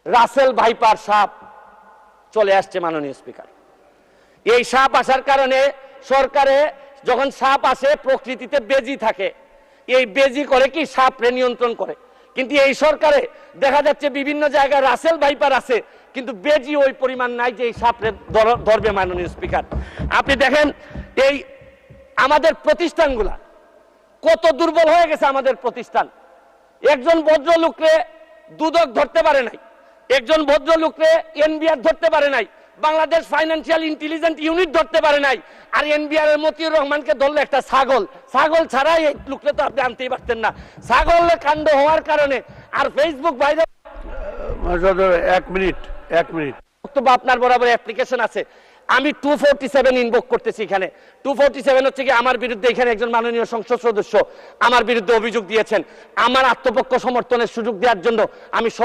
Russell viper সাপ চলে আসছে মাননীয় স্পিকার। এই সাপ আসার কারণে সরকারে যখন সাপ আসে প্রকৃতিতে বেজি থাকে, এই বেজি করে কি সাপরে নিয়ন্ত্রণ করে, কিন্তু এই সরকারে দেখা যাচ্ছে বিভিন্ন জায়গায় রাসেল ভাইপার আছে কিন্তু বেজি ওই পরিমাণ নাই যে এই সাপরে ধরবে। মাননীয় স্পিকার, আপনি দেখেন এই আমাদের প্রতিষ্ঠানগুলা কত দুর্বল হয়ে গেছে। আমাদের প্রতিষ্ঠান একজন ভদ্রলোকরে দুদক ধরতে পারে নাই, একজন ভদ্রলোকরে এনবিআর ধরতে পারে নাই, বাংলাদেশ ফাইন্যান্সিয়াল ইন্টেলিজেন্স ইউনিট ধরতে পারে নাই, আর এনবিআর এর মতিউর রহমানকে ধরলে একটা ছাগল। ছাগল ছাড়াই এই লোকরে তো আপনি আনতেই পারতেন না। ছাগলের কাণ্ড হওয়ার কারণে আর ফেসবুক বাইরে 1 মিনিট বক্তব্য আপনার বরাবর অ্যাপ্লিকেশন আছে। আমি 247 ইনভোক করতেছি। এখানে 247 হচ্ছে কি আমার বিরুদ্ধে এখানে একজন মাননীয় সংসদ সদস্য আমার বিরুদ্ধে অভিযোগ দিয়েছেন। আমার আত্মপক্ষ সমর্থনের সুযোগ দেওয়ার জন্য আমি